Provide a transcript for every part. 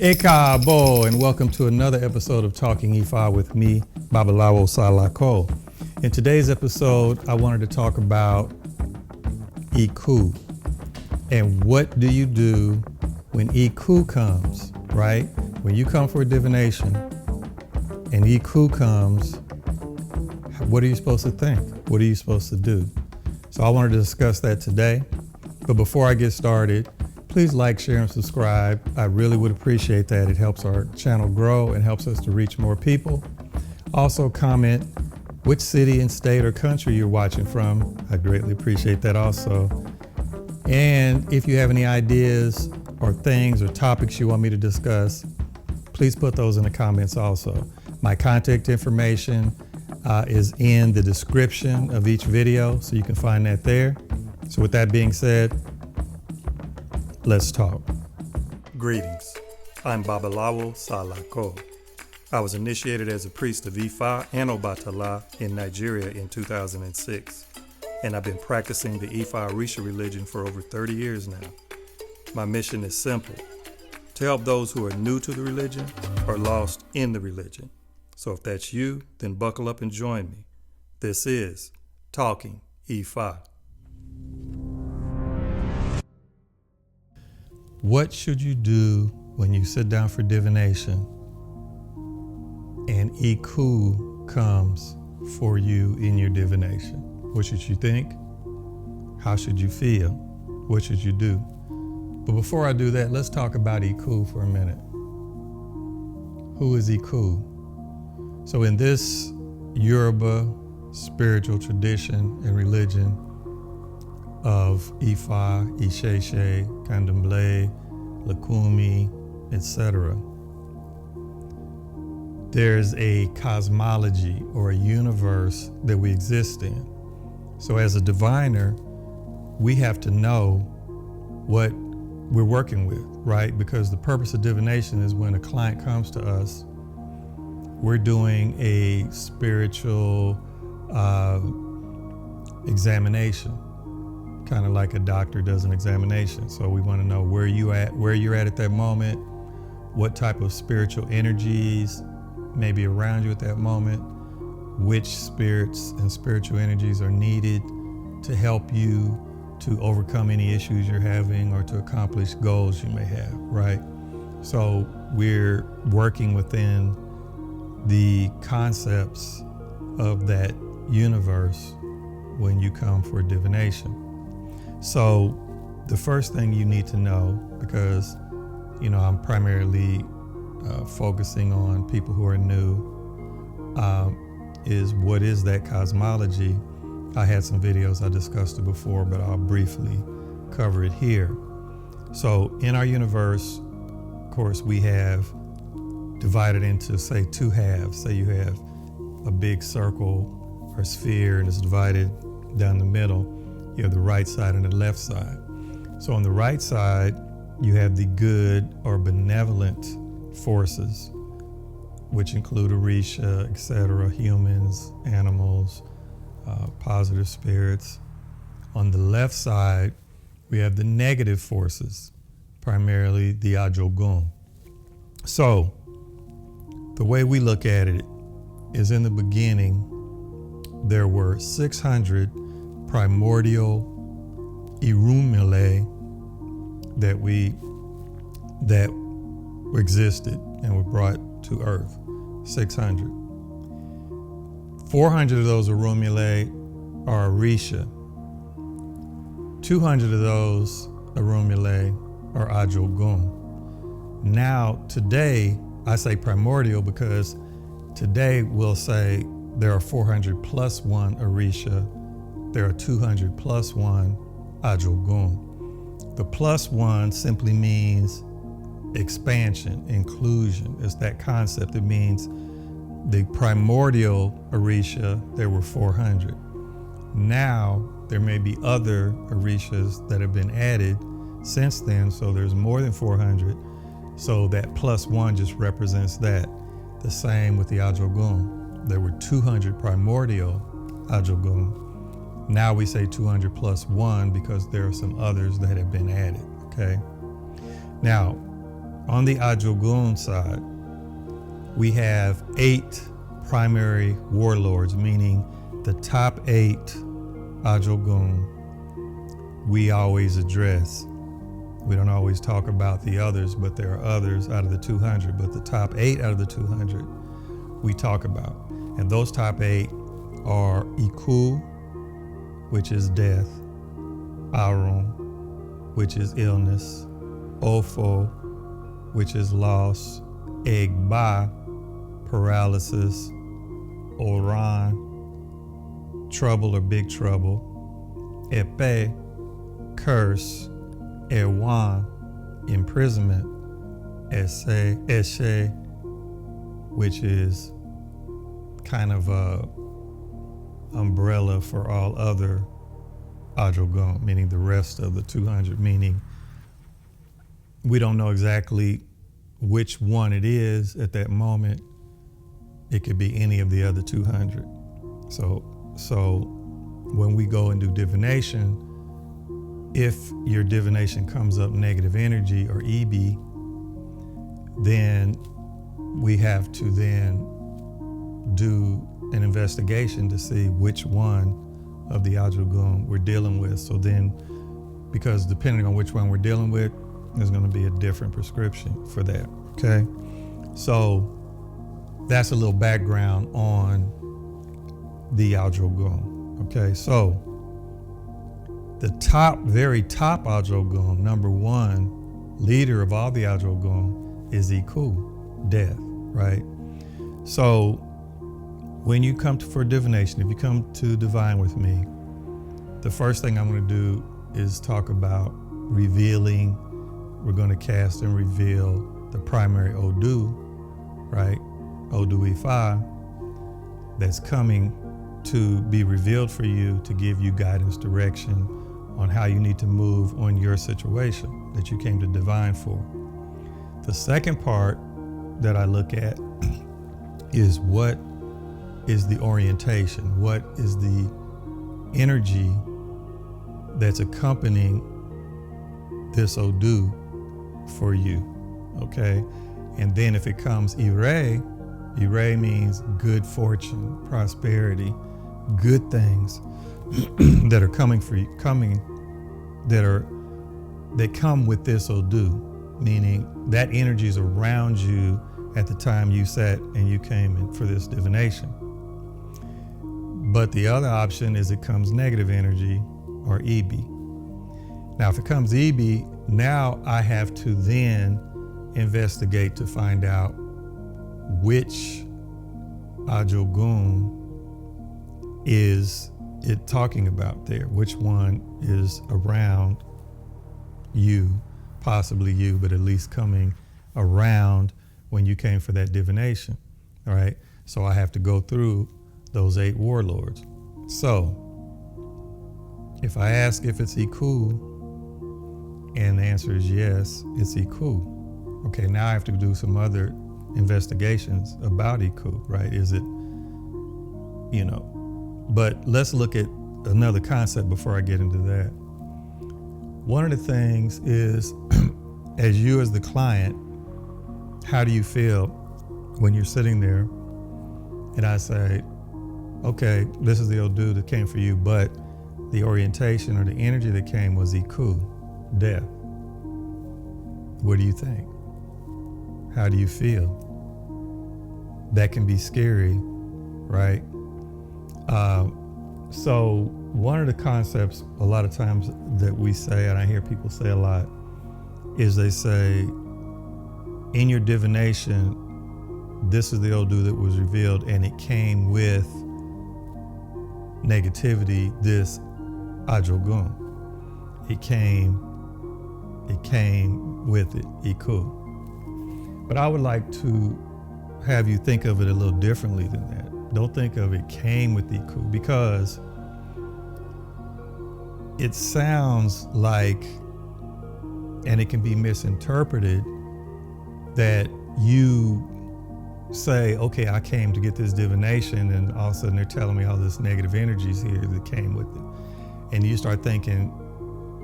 Ekabo, and welcome to another episode of Talking Ifá with me, Babalawo Salako. In today's episode, I wanted to talk about Iku and what do you do when Iku comes, right? When you come for a divination and Iku comes, what are you supposed to think? What are you supposed to do? So I wanted to discuss that today. But before I get started, please like, share, and subscribe. I really would appreciate that. It helps our channel grow and helps us to reach more people. Also comment which city and state or country you're watching from. I greatly appreciate that also. And if you have any ideas or things or topics you want me to discuss, please put those in the comments also. My contact information is in the description of each video, so you can find that there. So with that being said, let's talk. Greetings. I'm Babalawo Salako. I was initiated as a priest of Ifá and Obatala in Nigeria in 2006, and I've been practicing the Ifá religion for over 30 years now. My mission is simple: to help those who are new to the religion or lost in the religion. So if that's you, then buckle up and join me. This is Talking Ifá. What should you do when you sit down for divination and Iku comes for you in your divination? What should you think? How should you feel? What should you do? But before I do that, let's talk about Iku for a minute. Who is Iku? So in this Yoruba spiritual tradition and religion of Ifá, Isheshe, Candomblé, Lakumi, etc., there's a cosmology or a universe that we exist in. So as a diviner, we have to know what we're working with, right? Because the purpose of divination is when a client comes to us, we're doing a spiritual examination, kind of like a doctor does an examination. So we want to know where you're at that moment, what type of spiritual energies may be around you at that moment, which spirits and spiritual energies are needed to help you to overcome any issues you're having or to accomplish goals you may have, right? So we're working within the concepts of that universe when you come for divination. So the first thing you need to know, because I'm primarily focusing on people who are new, is what is that cosmology? I had some videos, I discussed it before, but I'll briefly cover it here. So in our universe, of course, we have divided into, say, two halves. Say you have a big circle or sphere and it's divided down the middle. You have the right side and the left side. So on the right side, you have the good or benevolent forces, which include Orisha, etc., humans, animals, positive spirits. On the left side, we have the negative forces, primarily the Ajogun. So the way we look at it is, in the beginning, there were 600 primordial Irumile that existed and were brought to Earth. 600. 400 of those Irumile are Orisha. 200 of those Irumile are Ajogun. Now, today, I say primordial because today we'll say there are 400 plus one Orisha, there are 200 plus one Ajogun. The plus one simply means expansion, inclusion. It's that concept. It means the primordial Orisha, there were 400. Now there may be other Orishas that have been added since then, so there's more than 400. So that plus one just represents that. The same with the Ajogun. There were 200 primordial Ajogun. Now we say 200 plus one because there are some others that have been added, okay? Now, On the Ajogun side, we have 8 primary warlords, meaning the top 8 Ajogun we always address. We don't always talk about the others, but there are others out of the 200, but the top 8 out of the 200 we talk about. And those top 8 are Iku, which is death, Arun, which is illness, Ofo, which is loss, Ęgbę, paralysis, Oran, trouble or big trouble, Ęgbę, curse, Ęgbę, imprisonment, Eshe, which is kind of a umbrella for all other Ajogun, meaning the rest of the 200, meaning we don't know exactly which one it is at that moment. It could be any of the other 200. So when we go and do divination, if your divination comes up negative energy or EB, then we have to then do an investigation to see which one of the Ajogun we're dealing with. So then, because depending on which one we're dealing with, there's going to be a different prescription for that. Okay, so that's a little background on the Ajogun. Okay, so the very top Ajogun, number 1 leader of all the Ajogun, is Iku, death, right? So when you come for divination, if you come to divine with me, the first thing I'm going to do is talk about revealing. We're going to cast and reveal the primary Odu, right? Odu Ifá, that's coming to be revealed for you to give you guidance, direction on how you need to move on your situation that you came to divine for. The second part that I look at is what is the orientation? What is the energy that's accompanying this Odu for you? Okay, and then if it comes Ire means good fortune, prosperity, good things that are coming for you, that come with this Odu, meaning that energy is around you at the time you sat and you came in for this divination. But the other option is it comes negative energy or EB. Now, if it comes EB, now I have to then investigate to find out which Ajogun is it talking about there, which one is around you, possibly you, but at least coming around when you came for that divination, all right? So I have to go through those 8 warlords. So if I ask if it's Iku, and the answer is yes, it's Iku. Okay, now I have to do some other investigations about Iku, right? Is it, but let's look at another concept before I get into that. One of the things is, as you as the client, how do you feel when you're sitting there and I say, okay, this is the Odu that came for you, but the orientation or the energy that came was Iku, death. What do you think? How do you feel? That can be scary, right? So one of the concepts a lot of times that we say, and I hear people say a lot, is they say, in your divination, this is the Odu that was revealed and it came with negativity, this Ajogun. It came with it, Iku. But I would like to have you think of it a little differently than that. Don't think of it came with Iku, because it sounds like, and it can be misinterpreted, that you say, okay, I came to get this divination, and all of a sudden they're telling me all this negative energies here that came with it. And you start thinking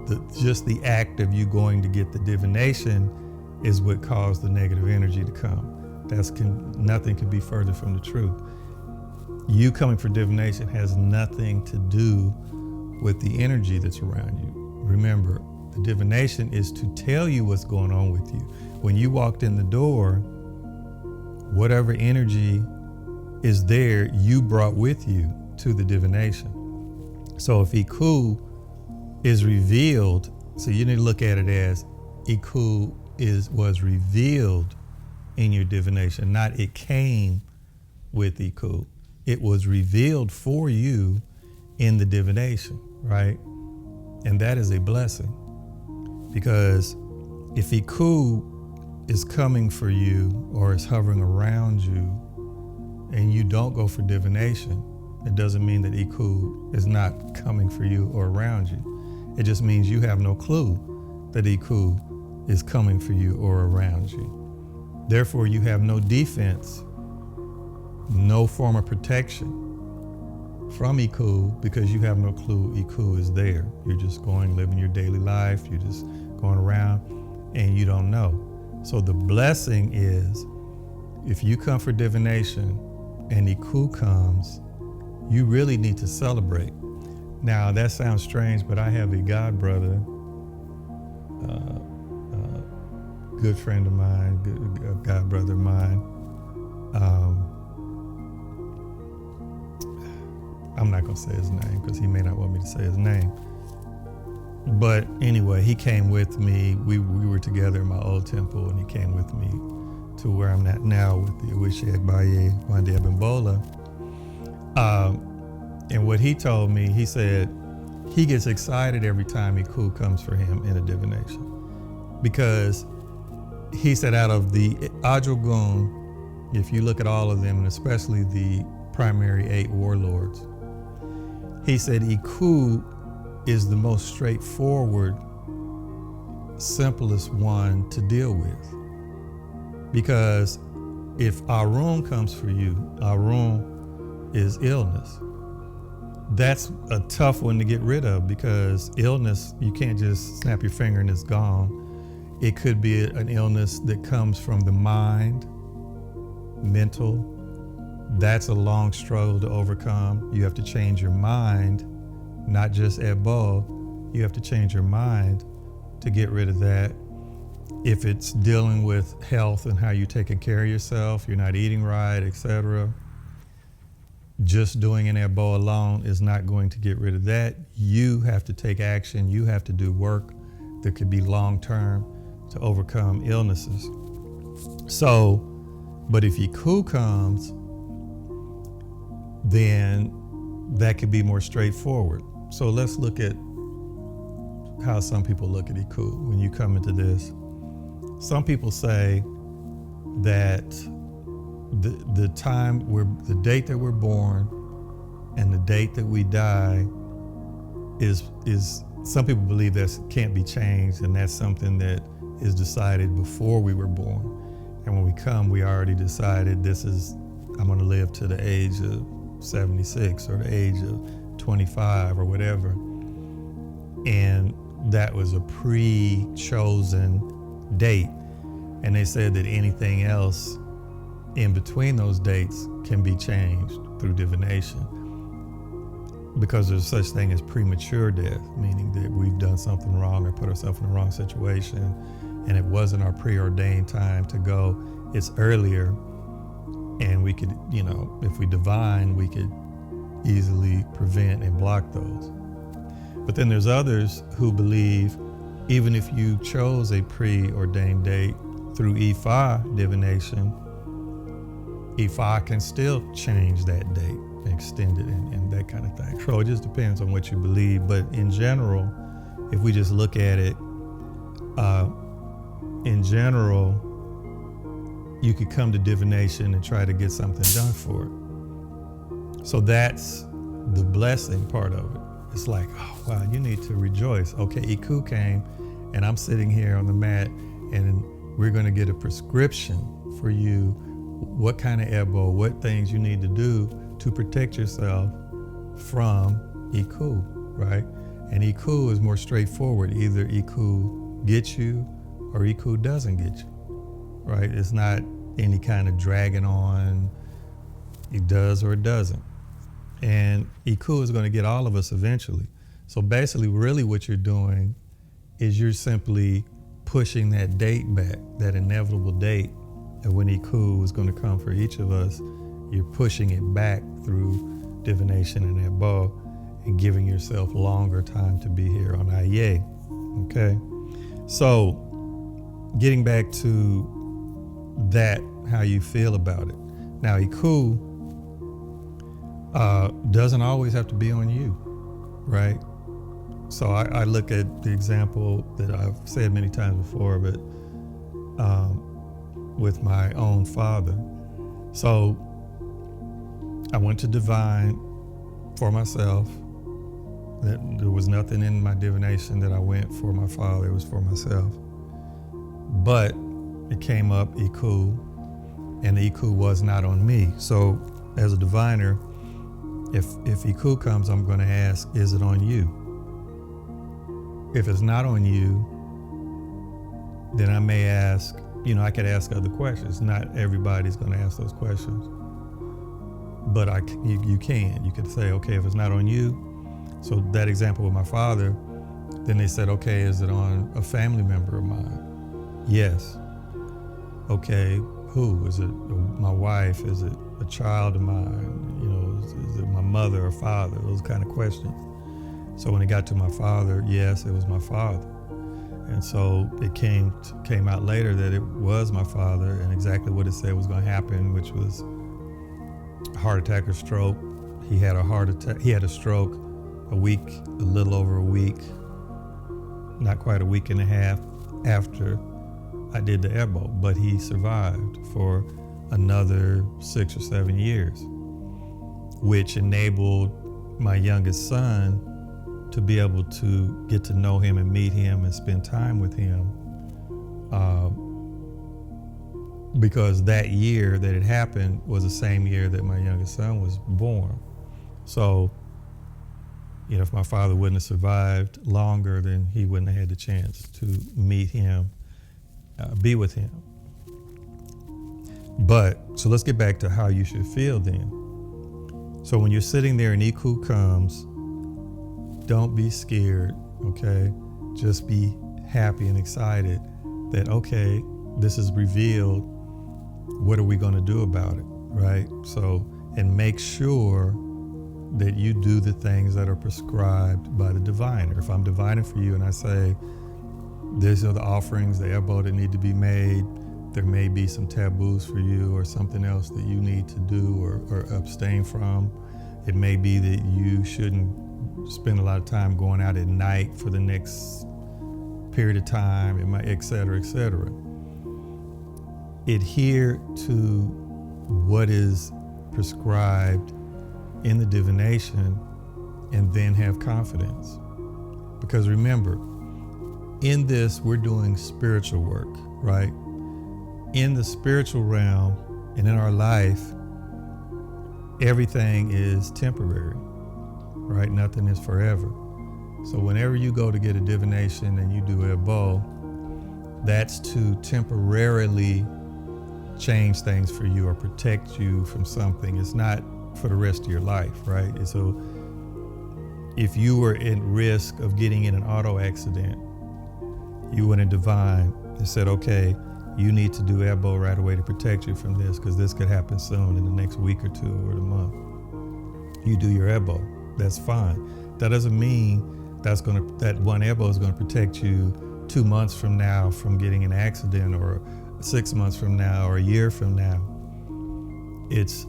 that just the act of you going to get the divination is what caused the negative energy to come. Nothing could be further from the truth. You coming for divination has nothing to do with the energy that's around you. Remember, the divination is to tell you what's going on with you. When you walked in the door, whatever energy is there, you brought with you to the divination. So if Iku is revealed, so you need to look at it as Iku was revealed in your divination, not it came with Iku. It was revealed for you in the divination, right? And that is a blessing, because if Iku is coming for you or is hovering around you and you don't go for divination, it doesn't mean that Iku is not coming for you or around you. It just means you have no clue that Iku is coming for you or around you. Therefore, you have no defense, no form of protection from Iku, because you have no clue Iku is there. You're just living your daily life. You're just going around and you don't know. So the blessing is, if you come for divination and Iku comes, you really need to celebrate. Now, that sounds strange, but I have a god brother, good friend of mine, a god brother of mine. I'm not going to say his name because he may not want me to say his name. But anyway, he came with me. We were together in my old temple, and he came with me to where I'm at now with the Ęgbę, Wande Abimbola. And what he told me, he said he gets excited every time Iku comes for him in a divination. Because he said out of the Ajogun, if you look at all of them, and especially the primary 8 warlords, he said Iku is the most straightforward, simplest one to deal with. Because if Arun comes for you, Arun is illness. That's a tough one to get rid of, because illness, you can't just snap your finger and it's gone. It could be an illness that comes from the mind, mental. That's a long struggle to overcome. You have to change your mind, not just Ęgbę. You have to change your mind to get rid of that. If it's dealing with health and how you're taking care of yourself, you're not eating right, etc., just doing an Ęgbę alone is not going to get rid of that. You have to take action. You have to do work that could be long-term to overcome illnesses. So, but if Iku comes, then that could be more straightforward. So let's look at how some people look at Iku when you come into this. Some people say that the date that we're born and the date that we die is some people believe that can't be changed, and that's something that is decided before we were born. And when we come, we already decided I'm going to live to the age of 76 or the age of 25 or whatever. And that was a pre-chosen date. And they said that anything else in between those dates can be changed through divination, because there's such thing as premature death, meaning that we've done something wrong or put ourselves in the wrong situation, and it wasn't our preordained time to go. It's earlier, and we could, if we divine, we could easily prevent and block those. But then there's others who believe even if you chose a preordained date through Ifá divination, Ifá can still change that date, extend it, and that kind of thing. So it just depends on what you believe. But in general, if we just look at it, in general, you could come to divination and try to get something done for it. So that's the blessing part of it. It's like, oh, wow, you need to rejoice. Okay, Iku came, and I'm sitting here on the mat, and we're going to get a prescription for you, what kind of Ęgbę, what things you need to do to protect yourself from Iku, right? And Iku is more straightforward. Either Iku gets you or Iku doesn't get you. right? It's not any kind of dragging on. It does or it doesn't. And Iku is going to get all of us eventually. So basically, really what you're doing is you're simply pushing that date back, that inevitable date, and when Iku is going to come for each of us, you're pushing it back through divination and Ęgbę and giving yourself longer time to be here on Ęgbę. Okay? So, getting back to that, how you feel about it. Now, Iku doesn't always have to be on you, right? So I look at the example that I've said many times before, but with my own father. So I went to divine for myself. There was nothing in my divination that I went for my father, it was for myself. But it came up Iku, and the Iku was not on me. So as a diviner, if Iku comes, I'm going to ask, is it on you? If it's not on you, then I may ask, I could ask other questions. Not everybody's going to ask those questions. But you can. You could say, okay, if it's not on you, so that example with my father, then they said, okay, is it on a family member of mine? Yes. Okay, who? Is it my wife? Is it a child of mine? Is it my mother or father? Those kind of questions. So when it got to my father, yes, it was my father. And so it came out later that it was my father, and exactly what it said was going to happen, which was a heart attack or stroke. He had a heart attack. He had a stroke a little over a week, not quite a week and a half after I did the Ęgbę, but he survived for another 6 or 7 years, which enabled my youngest son to be able to get to know him and meet him and spend time with him, because that year that it happened was the same year that my youngest son was born. So, if my father wouldn't have survived longer, then he wouldn't have had the chance to meet him, be with him. But, so let's get back to how you should feel then. So when you're sitting there and Iku comes, don't be scared, okay? Just be happy and excited that, okay, this is revealed. What are we going to do about it, right? So, and make sure that you do the things that are prescribed by the diviner. If I'm divining for you and I say, these are the offerings, the Ęgbę that need to be made, there may be some taboos for you or something else that you need to do or abstain from. It may be that you shouldn't spend a lot of time going out at night for the next period of time, it might, et cetera, et cetera. Adhere to what is prescribed in the divination and then have confidence. Because remember, in this, we're doing spiritual work, right? In the spiritual realm and in our life, everything is temporary, right? Nothing is forever. So whenever you go to get a divination and you do Ęgbę, that's to temporarily change things for you or protect you from something. It's not for the rest of your life, right? And so if you were at risk of getting in an auto accident, you went in divine and said, okay, you need to do Ęgbę right away to protect you from this, because this could happen soon in the next week or two or a month. You do your Ęgbę, that's fine. That doesn't mean that one Ęgbę is going to protect you 2 months from now from getting an accident, or 6 months from now, or a year from now. It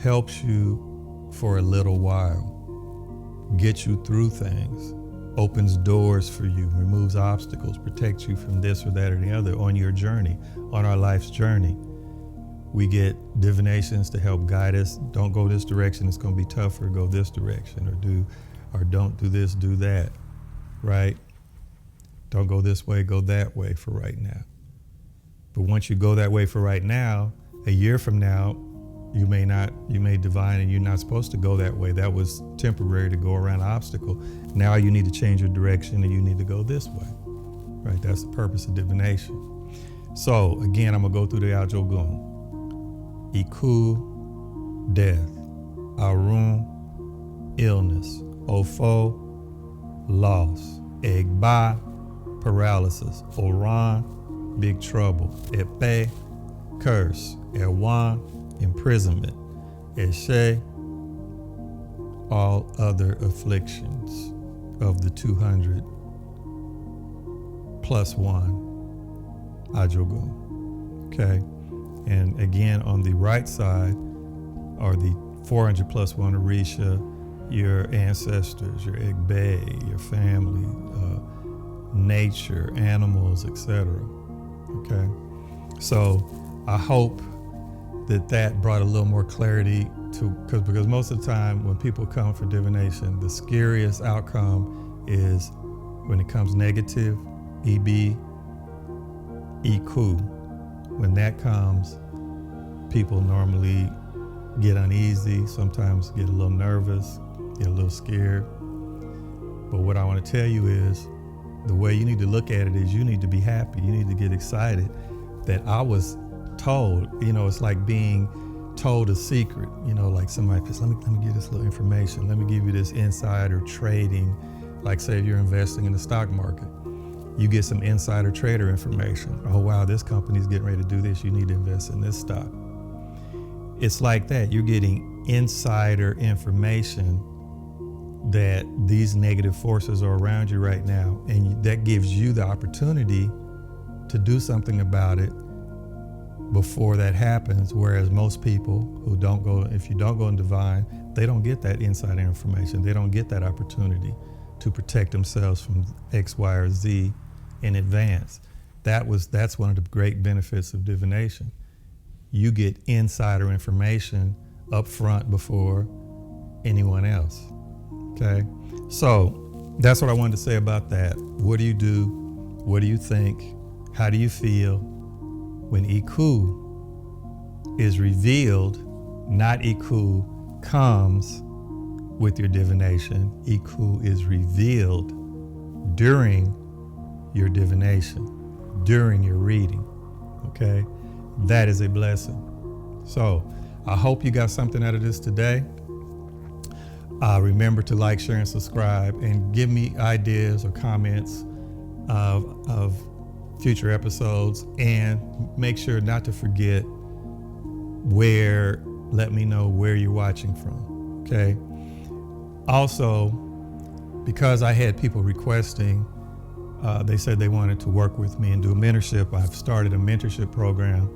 helps you for a little while, gets you through things, opens doors for you, removes obstacles, protects you from this or that or the other on your journey, on our life's journey. We get divinations to help guide us. Don't go this direction, it's going to be tougher, go this direction, or don't do this, do that, right? Don't go this way, go that way for right now. But once you go that way for right now, a year from now, you may divine and you're not supposed to go that way. That was temporary to go around an obstacle. Now you need to change your direction and you need to go this way, right? That's the purpose of divination. So again, I'm gonna go through the Ajogun. Iku, death. Arun, illness. Ofo, loss. Ęgbę, paralysis. Oran, big trouble. Ęgbę, curse. Erwan, imprisonment. Eshe, all other afflictions of the 200 plus one Ajogun. Okay, and again on the right side are the 400 plus one Orisha, your ancestors, your Ęgbę, your family, nature, animals, etc. Okay, so I hope that brought a little more clarity to, because most of the time when people come for divination, the scariest outcome is when it comes negative, EB, Iku. When that comes, people normally get uneasy, sometimes get a little nervous, get a little scared. But what I want to tell you is, the way you need to look at it is you need to be happy. You need to get excited that I was told, it's like being told a secret, like somebody says, let me give you this little information. Let me give you this insider trading. Like say if you're investing in the stock market, you get some insider trader information. Oh wow, this company's getting ready to do this. You need to invest in this stock. It's like that. You're getting insider information that these negative forces are around you right now. And that gives you the opportunity to do something about it before that happens, whereas most people who don't go, if you don't go in divine, they don't get that insider information. They don't get that opportunity to protect themselves from X, Y, or Z in advance. That's one of the great benefits of divination. You get insider information up front before anyone else. Okay, so that's what I wanted to say about that. What do you do? What do you think? How do you feel when Iku is revealed, not Iku comes with your divination? Iku is revealed during your divination, during your reading, okay? That is a blessing. So I hope you got something out of this today. Remember to like, share, and subscribe, and give me ideas or comments of future episodes, and make sure not to forget let me know where you're watching from, okay? Also, because I had people requesting, they said they wanted to work with me and do a mentorship. I've started a mentorship program,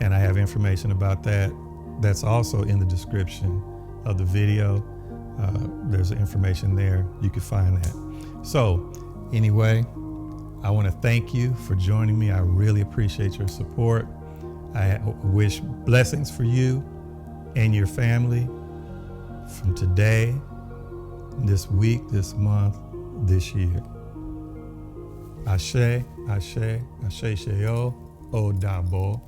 and I have information about that. That's also in the description of the video. There's information there. You can find that. So anyway, I want to thank you for joining me. I really appreciate your support. I wish blessings for you and your family from today, this week, this month, this year. Ashe, Ashe, Ashe Sheo, O Dabo.